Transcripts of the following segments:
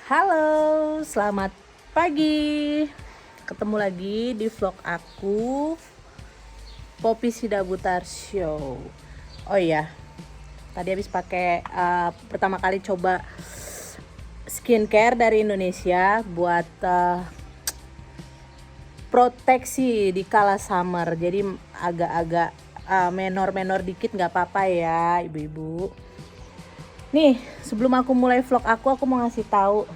Halo, selamat pagi. Ketemu lagi di vlog aku, Poppy Sidabutar Show. Oh iya, tadi habis pakai pertama kali coba skincare dari Indonesia buat proteksi di kala summer. Jadi agak-agak menor-menor dikit nggak apa-apa ya, ibu-ibu. Nih, sebelum aku mulai vlog aku mau ngasih tahu.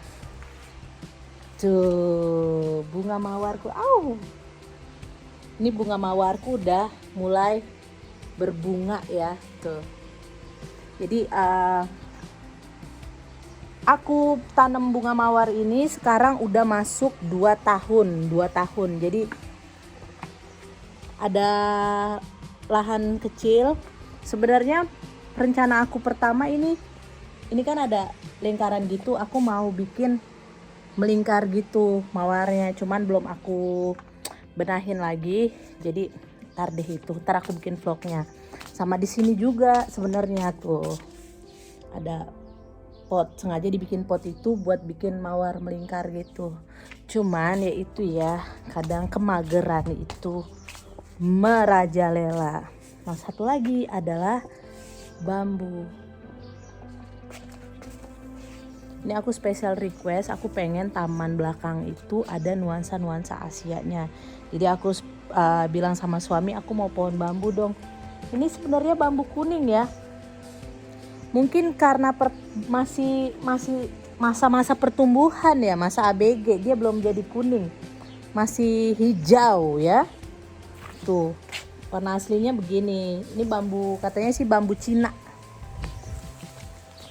Tuh, bunga mawarku. Ini bunga mawarku udah mulai berbunga ya, tuh. Jadi aku tanam bunga mawar ini sekarang udah masuk 2 tahun. Jadi ada lahan kecil. Sebenarnya rencana aku pertama ini kan ada lingkaran gitu, aku mau bikin melingkar gitu mawarnya, cuman belum aku benahin lagi. Jadi ntar aku bikin vlognya. Sama di sini juga sebenarnya tuh ada pot, sengaja dibikin pot itu buat bikin mawar melingkar gitu. Cuman ya itu ya, kadang kemageran itu merajalela. Nah, satu lagi adalah bambu. Ini aku special request, aku pengen taman belakang itu ada nuansa-nuansa Asianya. Jadi aku bilang sama suami, aku mau pohon bambu dong. Ini sebenarnya bambu kuning ya. Mungkin karena masih masa-masa pertumbuhan ya, masa ABG, dia belum jadi kuning. Masih hijau ya. Tuh, warna aslinya begini. Ini bambu, katanya sih bambu Cina.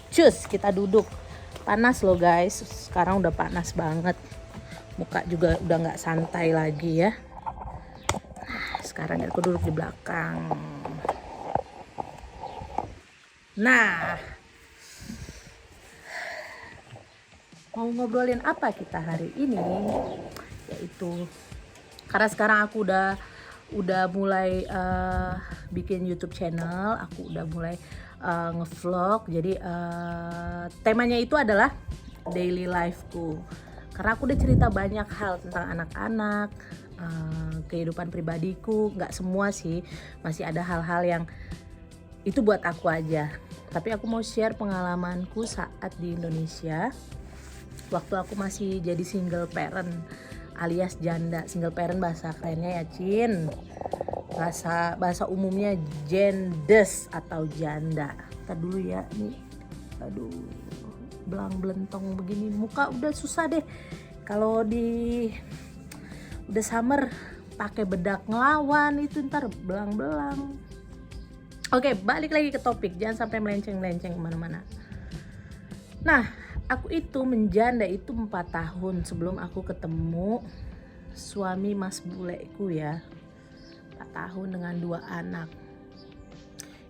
Cus, kita duduk. Panas loh guys, sekarang udah panas banget. Muka juga udah gak santai lagi ya. Nah, sekarang aku duduk di belakang. Nah, mau ngobrolin apa kita hari ini? Yaitu karena sekarang aku udah mulai bikin YouTube channel, aku udah mulai ngevlog. Jadi temanya itu adalah daily lifeku. Karena aku udah cerita banyak hal tentang anak-anak, kehidupan pribadiku. Nggak semua sih, masih ada hal-hal yang itu buat aku aja. Tapi aku mau share pengalamanku saat di Indonesia. Waktu aku masih jadi single parent alias janda. Single parent bahasa kerennya ya Cin. Bahasa umumnya jendes atau janda. Ntar dulu ya, nih aduh belang belentong begini, muka udah susah deh kalau udah summer pakai bedak ngelawan itu ntar belang-belang. Oke, balik lagi ke topik, jangan sampai melenceng-melenceng kemana-mana. Nah, aku itu menjanda itu 4 tahun sebelum aku ketemu suami mas buleku ya. 4 tahun dengan 2 anak.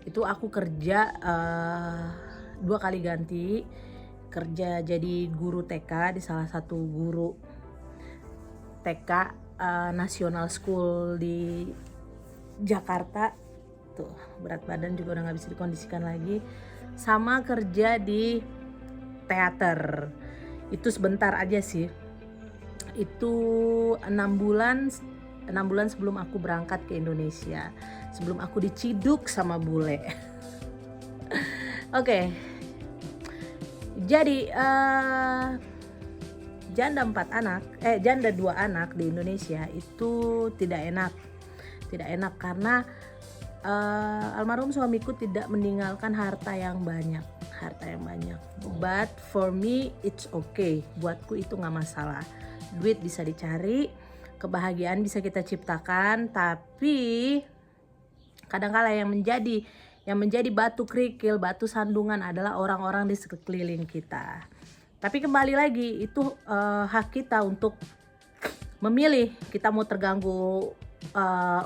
Itu aku kerja 2 kali ganti. Kerja jadi guru TK di salah satu guru TK National School di Jakarta. Tuh, berat badan juga udah gak bisa dikondisikan lagi. Sama kerja di teater. Itu sebentar aja sih. Itu 6 bulan sebelum aku berangkat ke Indonesia, sebelum aku diciduk sama bule. Oke. Jadi janda 2 anak di Indonesia itu tidak enak karena almarhum suamiku tidak meninggalkan harta yang banyak. But for me it's okay. Buatku itu nggak masalah. Duit bisa dicari, kebahagiaan bisa kita ciptakan, tapi kadang-kala yang menjadi batu kerikil, batu sandungan adalah orang-orang di sekeliling kita. Tapi kembali lagi, itu hak kita untuk memilih kita mau terganggu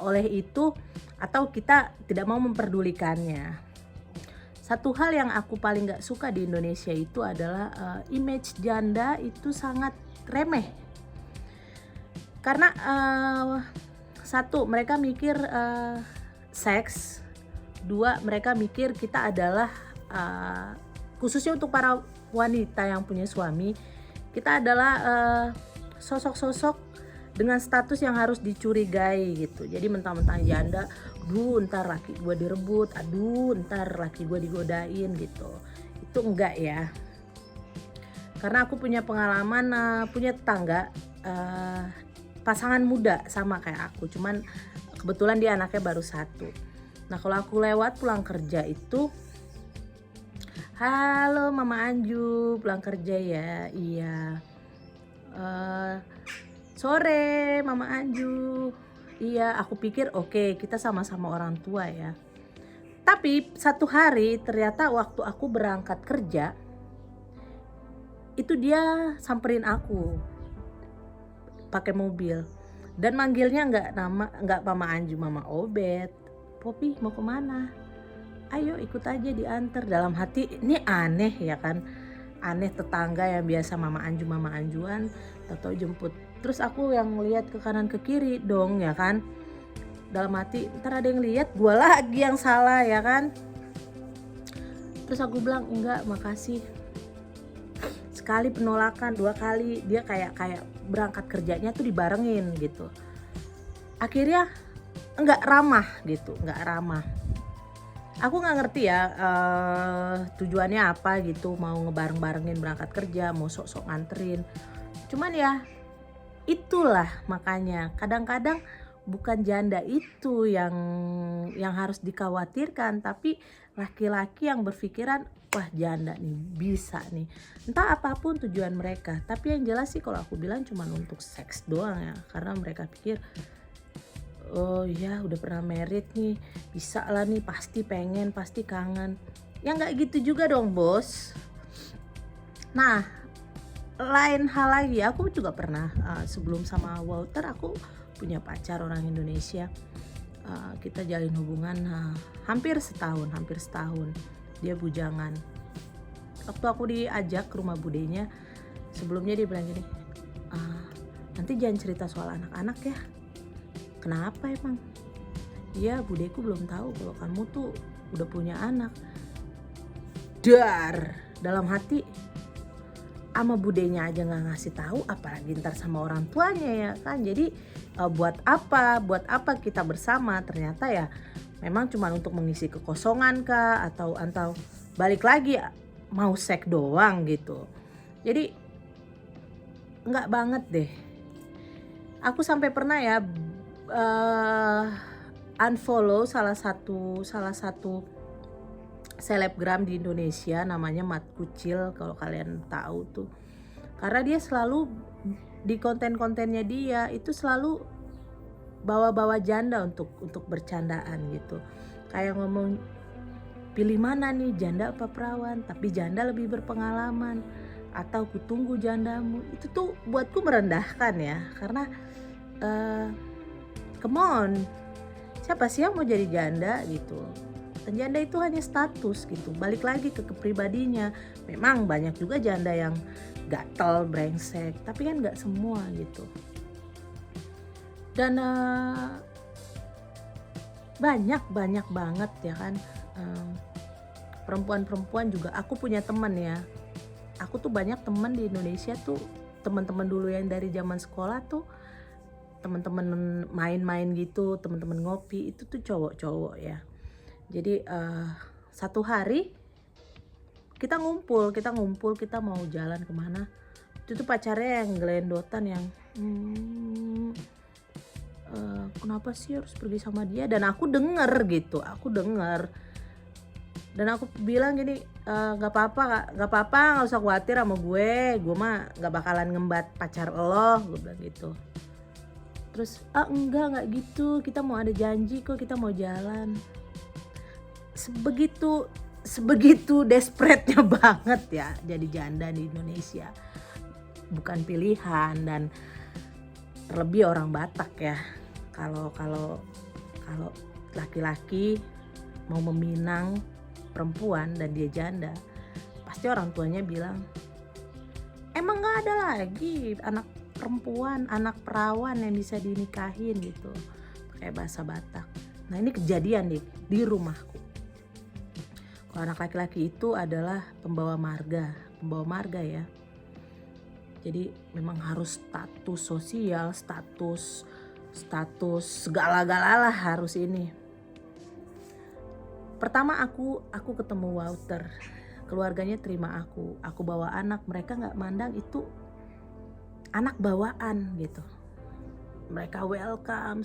oleh itu atau kita tidak mau memperdulikannya. Satu hal yang aku paling gak suka di Indonesia itu adalah image janda itu sangat remeh. Karena satu, mereka mikir seks. 2, mereka mikir kita adalah khususnya untuk para wanita yang punya suami, kita adalah sosok-sosok dengan status yang harus dicurigai gitu. Jadi mentang-mentang janda, aduh ntar laki gue direbut, aduh ntar laki gue digodain gitu. Itu enggak ya. Karena aku punya pengalaman, punya tetangga pasangan muda sama kayak aku, cuman kebetulan dia anaknya baru 1. Nah kalau aku lewat pulang kerja itu, halo Mama Anju, pulang kerja ya? Iya. Sore Mama Anju. Iya, aku pikir oke, kita sama-sama orang tua ya. Tapi satu hari ternyata waktu aku berangkat kerja, itu dia samperin aku pakai mobil dan manggilnya nggak Mama Anju, Mama Obet. Popi mau kemana? Ayo ikut aja diantar. Dalam hati ini aneh ya kan, aneh tetangga yang biasa Mama Anjuan atau jemput. Terus aku yang lihat ke kanan ke kiri dong ya kan, dalam hati ntar ada yang lihat gue lagi yang salah ya kan. Terus aku bilang enggak makasih. Sekali penolakan, 2 kali dia kayak berangkat kerjanya tuh dibarengin gitu. Akhirnya enggak ramah gitu, enggak ramah. Aku nggak ngerti ya tujuannya apa gitu, mau ngebareng-barengin berangkat kerja, mau sok-sok nganterin. Cuman ya itulah makanya kadang-kadang bukan janda itu yang harus dikhawatirkan, tapi laki-laki yang berpikiran wah janda nih bisa nih, entah apapun tujuan mereka. Tapi yang jelas sih kalau aku bilang cuma untuk seks doang ya, karena mereka pikir oh ya udah pernah married nih, bisa lah nih, pasti pengen, pasti kangen. Ya nggak gitu juga dong bos. Nah lain hal lagi, aku juga pernah sebelum sama Walter aku punya pacar orang Indonesia. Kita jalin hubungan hampir setahun. Dia bujangan. Waktu aku diajak ke rumah budenya, sebelumnya dia bilang gini, nanti jangan cerita soal anak-anak ya. Kenapa emang? Iya budeku belum tahu kalau kamu tuh udah punya anak. Dalam hati, sama budenya aja nggak ngasih tahu, apalagi ntar sama orang tuanya ya kan. Jadi buat apa kita bersama? Ternyata ya memang cuma untuk mengisi kekosongan kah, atau balik lagi mau seks doang gitu. Jadi nggak banget deh. Aku sampai pernah ya unfollow salah satu selebgram di Indonesia namanya Mat Kucil, kalau kalian tahu tuh. Karena dia selalu di konten-kontennya dia itu selalu bawa-bawa janda untuk bercandaan gitu. Kayak ngomong pilih mana nih, janda apa perawan, tapi janda lebih berpengalaman, atau kutunggu jandamu. Itu tuh buatku merendahkan ya, karena come on, siapa sih yang mau jadi janda gitu. Dan janda itu hanya status gitu, balik lagi ke kepribadinya. Memang banyak juga janda yang gatel, brengsek, tapi kan gak semua gitu. Dan banyak banget ya kan, perempuan juga. Aku punya teman ya, aku tuh banyak teman di Indonesia tuh, teman-teman dulu yang dari zaman sekolah tuh, teman-teman main-main gitu, teman-teman ngopi, itu tuh cowok-cowok ya. Jadi satu hari kita ngumpul, kita mau jalan kemana. Itu tuh pacarnya yang gelendotan, yang kenapa sih harus pergi sama dia. Dan aku denger gitu, dan aku bilang gini, gak apa-apa, gak usah khawatir sama gue mah gak bakalan ngembat pacar lo, gue bilang gitu. Terus enggak gitu, kita mau ada janji kok, kita mau jalan. Sebegitu desperate-nya banget ya jadi janda di Indonesia. Bukan pilihan, dan terlebih orang Batak ya. Kalau laki-laki mau meminang perempuan dan dia janda, pasti orang tuanya bilang, emang gak ada lagi anak perempuan, anak perawan yang bisa dinikahin gitu, pakai bahasa Batak. Nah ini kejadian di rumahku. Kalau anak laki-laki itu adalah pembawa marga ya. Jadi memang harus status sosial, status segala-gala lah harus ini. Pertama aku ketemu Walter, keluarganya terima aku bawa anak, mereka nggak mandang itu anak bawaan gitu. Mereka welcome,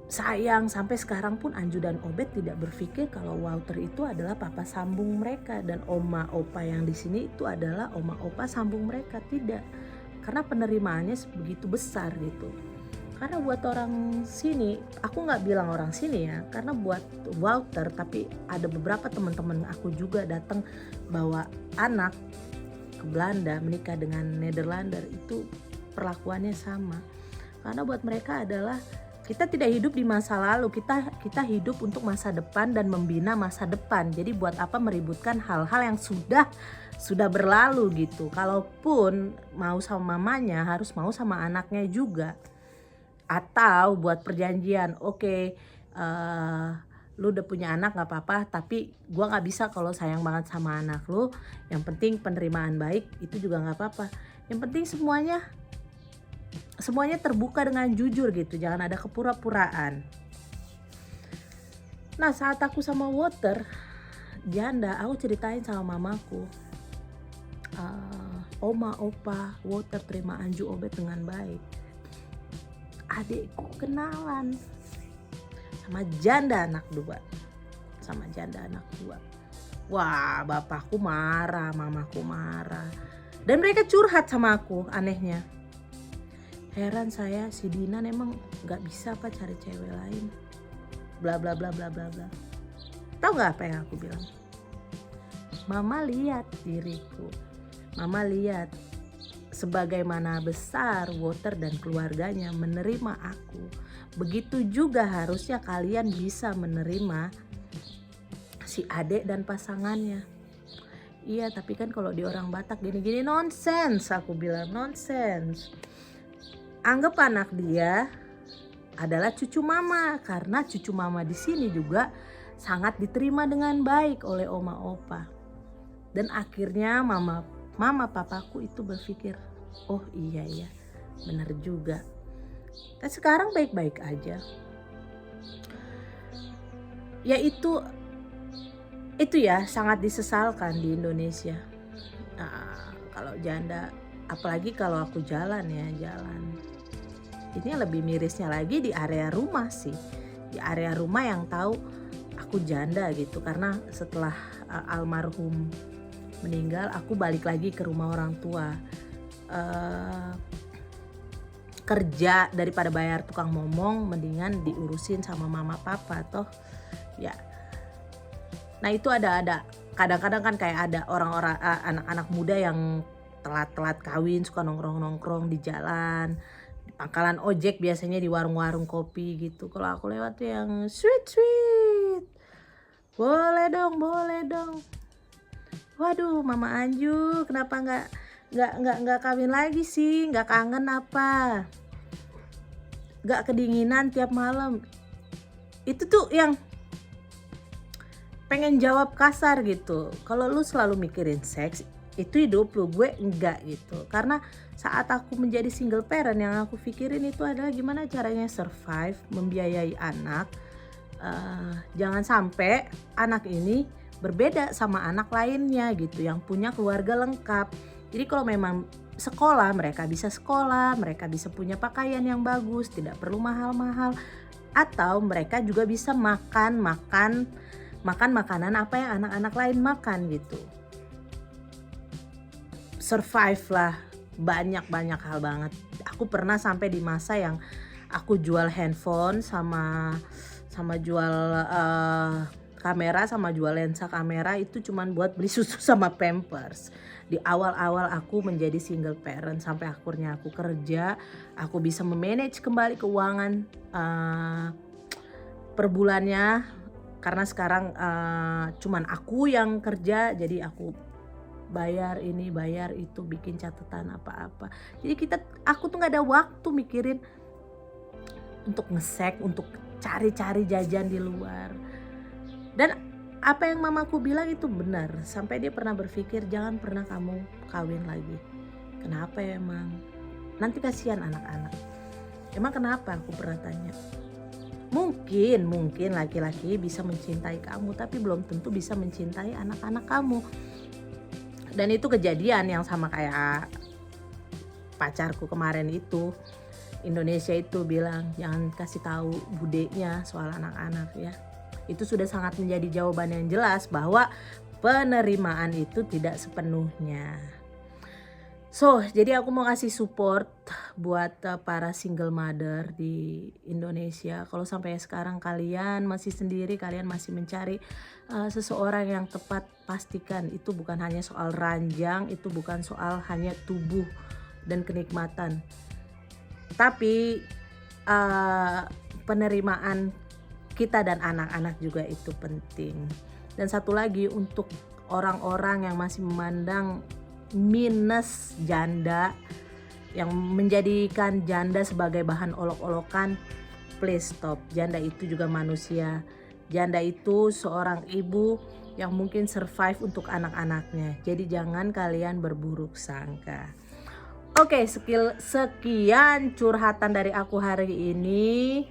sayang. Sampai sekarang pun Anju dan Obet tidak berpikir kalau Walter itu adalah papa sambung mereka dan oma opa yang di sini itu adalah oma opa sambung mereka, tidak. Karena penerimaannya begitu besar gitu. Karena buat orang sini, aku nggak bilang orang sini ya, karena buat Walter, tapi ada beberapa teman-teman aku juga datang bawa anak ke Belanda menikah dengan Nederlander, itu perlakuannya sama. Karena buat mereka adalah kita tidak hidup di masa lalu, kita hidup untuk masa depan dan membina masa depan. Jadi buat apa meributkan hal-hal yang sudah berlalu gitu. Kalaupun mau sama mamanya harus mau sama anaknya juga. Atau buat perjanjian, oke, lu udah punya anak nggak apa-apa, tapi gua nggak bisa kalau sayang banget sama anak lu. Yang penting penerimaan baik, itu juga nggak apa-apa. Yang penting semuanya terbuka dengan jujur gitu, jangan ada kepura-puraan. Nah saat aku sama Walter janda, aku ceritain sama mamaku, oma opa Walter terima Anju Obet dengan baik. Adikku kenalan sama janda anak dua. Wah, bapakku marah, mamaku marah. Dan mereka curhat sama aku, anehnya. Heran saya, si Dinan emang gak bisa apa cari cewek lain. Bla bla bla bla bla bla. Tahu gak apa yang aku bilang? Mama lihat diriku. Mama lihat sebagaimana besar Walter dan keluarganya menerima aku. Begitu juga harusnya kalian bisa menerima si adek dan pasangannya. Iya, tapi kan kalau di orang Batak gini-gini nonsens, aku bilang nonsens. Anggap anak dia adalah cucu mama, karena cucu mama di sini juga sangat diterima dengan baik oleh oma opa. Dan akhirnya mama papaku itu berpikir, oh iya ya, benar juga. Dan sekarang baik-baik aja. Ya itu ya sangat disesalkan di Indonesia. Nah, kalau janda, apalagi kalau aku jalan. Ini lebih mirisnya lagi di area rumah sih. Di area rumah yang tahu aku janda gitu. Karena setelah almarhum meninggal, aku balik lagi ke rumah orang tua. Kerja daripada bayar tukang momong, mendingan diurusin sama mama papa toh. Ya. Nah itu ada kadang-kadang kan kayak ada orang-orang anak-anak muda yang telat kawin, suka nongkrong di jalan, di pangkalan ojek, biasanya di warung-warung kopi gitu. Kalau aku lewat tuh yang sweet, boleh dong. Waduh, Mama Anju, kenapa nggak kawin lagi sih? Nggak kangen apa? Nggak kedinginan tiap malam? Itu tuh yang pengen jawab kasar gitu. Kalau lu selalu mikirin seks, itu hidup lu, gue enggak gitu. Karena saat aku menjadi single parent, yang aku pikirin itu adalah gimana caranya survive, membiayai anak. Jangan sampai anak ini berbeda sama anak lainnya gitu, yang punya keluarga lengkap. Jadi kalau memang sekolah, mereka bisa sekolah, mereka bisa punya pakaian yang bagus, tidak perlu mahal-mahal. Atau mereka juga bisa makan makanan apa yang anak-anak lain makan gitu. Survive lah, banyak hal banget. Aku pernah sampai di masa yang aku jual handphone sama jual kamera, sama jual lensa kamera, itu cuman buat beli susu sama Pampers. Di awal-awal aku menjadi single parent, sampai akhirnya aku kerja, aku bisa memanage kembali keuangan per bulannya. Karena sekarang cuman aku yang kerja, jadi aku bayar ini bayar itu, bikin catatan apa-apa. Jadi aku tuh nggak ada waktu mikirin untuk ngesek, untuk cari-cari jajan di luar. Dan apa yang mamaku bilang itu benar, sampai dia pernah berpikir jangan pernah kamu kawin lagi. Kenapa ya emang? Nanti kasihan anak-anak. Emang kenapa, aku pernah tanya. Mungkin laki-laki bisa mencintai kamu, tapi belum tentu bisa mencintai anak-anak kamu. Dan itu kejadian yang sama kayak pacarku kemarin itu. Indonesia itu bilang jangan kasih tahu budenya soal anak-anak ya. Itu sudah sangat menjadi jawaban yang jelas bahwa penerimaan itu tidak sepenuhnya. So, jadi aku mau kasih support buat para single mother di Indonesia. Kalau sampai sekarang kalian masih sendiri, kalian masih mencari seseorang yang tepat, pastikan itu bukan hanya soal ranjang, itu bukan soal hanya tubuh dan kenikmatan. Tapi penerimaan kita dan anak-anak juga itu penting. Dan satu lagi, untuk orang-orang yang masih memandang minus janda, yang menjadikan janda sebagai bahan olok-olokan, please stop. Janda itu juga manusia. Janda itu seorang ibu yang mungkin survive untuk anak-anaknya. Jadi jangan kalian berburuk sangka. Oke, sekian curhatan dari aku hari ini.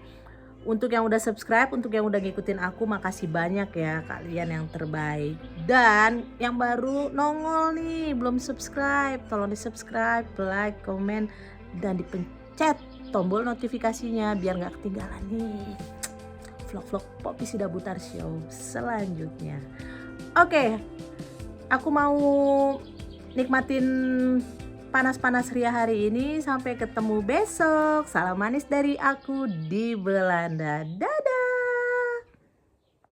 Untuk yang udah subscribe, untuk yang udah ngikutin aku, makasih banyak ya, kalian yang terbaik. Dan yang baru nongol nih, belum subscribe, tolong di subscribe, like, komen, dan dipencet tombol notifikasinya biar gak ketinggalan nih vlog-vlog Poppy Sida Butar Show selanjutnya. Oke, aku mau nikmatin panas-panas ria hari ini. Sampai ketemu besok. Salam manis dari aku di Belanda. Dadah.